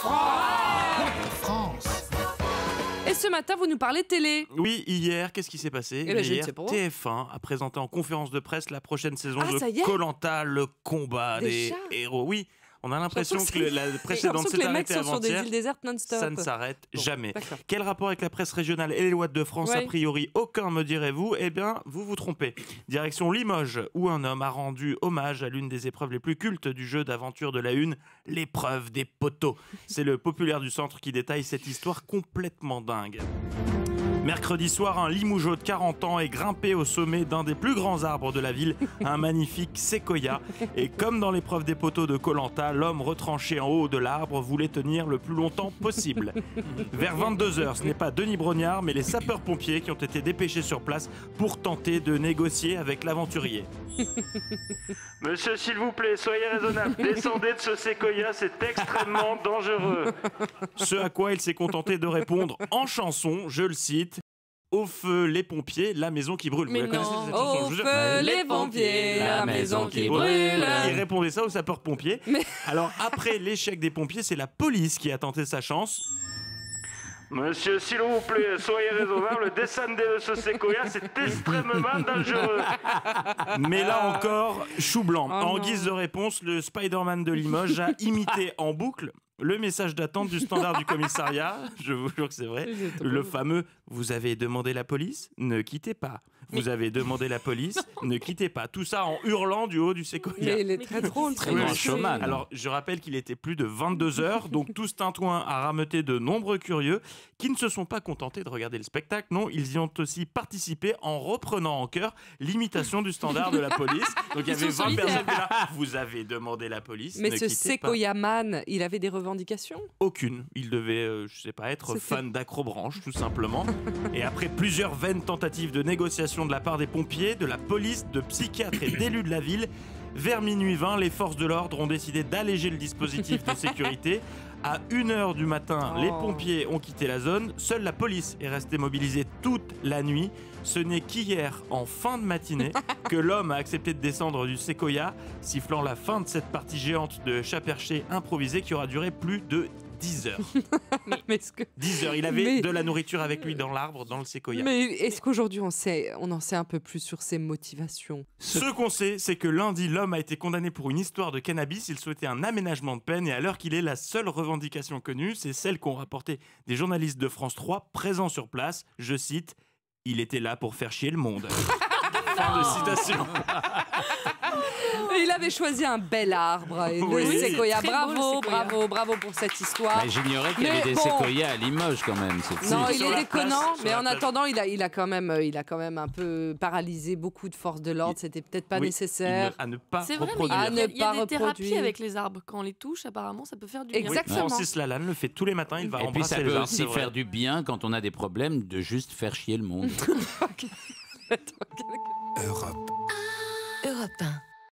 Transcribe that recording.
France. Et ce matin, vous nous parlez télé. Oui, hier, qu'est-ce qui s'est passé? Eh ben, je ne Hier, sais pas. TF1 a présenté en conférence de presse la prochaine saison Ah, ça y de est Koh-Lanta, le combat Déjà des héros. Oui, on a l'impression J'ai que la précédente l'impression que s'est les mecs arrêtée sont sur des avant-hier. îles désertes non-stop. Ça ne s'arrête Bon, jamais. d'accord. Quel rapport avec la presse régionale et les lois de France? Ouais. A priori, aucun, me direz-vous. Eh bien, vous vous trompez. Direction Limoges, où un homme a rendu hommage à l'une des épreuves les plus cultes du jeu d'aventure de la Une, l'épreuve des poteaux. C'est le populaire du centre qui détaille cette histoire complètement dingue. Mercredi soir, un Limougeot de 40 ans est grimpé au sommet d'un des plus grands arbres de la ville, un magnifique séquoia. Et comme dans l'épreuve des poteaux de Koh-Lanta, l'homme retranché en haut de l'arbre voulait tenir le plus longtemps possible. Vers 22h, ce n'est pas Denis Brognard, mais les sapeurs-pompiers qui ont été dépêchés sur place pour tenter de négocier avec l'aventurier. Monsieur, s'il vous plaît, soyez raisonnable. Descendez de ce séquoia, c'est extrêmement dangereux. Ce à quoi il s'est contenté de répondre en chanson, je le cite. Au feu les pompiers, la maison qui brûle. Mais Vous la connaissez, non. cette chanson? Je Au vous jure. feu les pompiers, la maison qui brûle. Il répondait ça aux sapeurs-pompiers. Mais- Alors après l'échec des pompiers, c'est la police qui a tenté sa chance. Monsieur, s'il vous plaît, soyez raisonnable, descendez de ce séquoia, c'est extrêmement dangereux. Mais là encore, chou blanc. Oh En non. guise de réponse, le Spider-Man de Limoges a imité en boucle le message d'attente du standard du commissariat. Je vous jure que c'est vrai. Le fameux « Vous avez demandé la police? Ne quittez pas. Vous avez demandé la police? Ne quittez pas. » Tout ça en hurlant du haut du séquoia. Mais il est très drôle. Très grand showman. Alors, je rappelle qu'il était plus de 22h, donc tout ce tintouin a rameuté de nombreux curieux qui ne se sont pas contentés de regarder le spectacle. Non, ils y ont aussi participé en reprenant en chœur l'imitation du standard de la police. Donc, il y avait 20 personnes qui étaient là. Vous avez demandé la police. Mais ne ce quittez pas. séquoia man, il avait des revendications? Aucune. Il devait, je sais pas, être C'était- fan d'acrobranche, tout simplement. Et après plusieurs vaines tentatives de négociation de la part des pompiers, de la police, de psychiatres et d'élus de la ville, vers minuit 20, les forces de l'ordre ont décidé d'alléger le dispositif de sécurité. À 1h du matin, les pompiers ont quitté la zone. Seule la police est restée mobilisée toute la nuit. Ce n'est qu'hier, en fin de matinée, que l'homme a accepté de descendre du séquoia, sifflant la fin de cette partie géante de chat perché improvisé qui aura duré plus de 10 heures. Mais est-ce que... 10 heures. Il avait Mais- de la nourriture avec lui dans l'arbre, dans le séquoia. Mais est-ce qu'aujourd'hui on en sait un peu plus sur ses motivations? Ce qu'on sait, c'est que lundi, l'homme a été condamné pour une histoire de cannabis. Il souhaitait un aménagement de peine et à l'heure qu'il est, la seule revendication connue, c'est celle qu'ont rapporté des journalistes de France 3 présents sur place. Je cite, « Il était là pour faire chier le monde ». Fin de citation. Il avait choisi un bel arbre, et Oui. le séquoia. Très beau, le Bravo, séquoia. bravo, bravo pour cette histoire. Bah, j'ignorais qu'il y Mais avait des bon. séquoias à Limoges quand même. Non, Si, il sur est la déconnant, place, sur mais la en place. attendant, il a quand même un peu paralysé beaucoup de forces de l'ordre. C'était peut-être pas Oui, nécessaire. À ne pas C'est vrai, mais reproduire. À ne il y a pas des thérapies reproduire. avec les arbres. Quand on les touche, apparemment, ça peut faire du bien. Exactement. Francis Lalanne le fait tous les matins, il va Et puis embrasser ça les peut arbres, c'est aussi vrai. faire du bien quand on a des problèmes de juste faire chier le monde. Europe. Europe 1.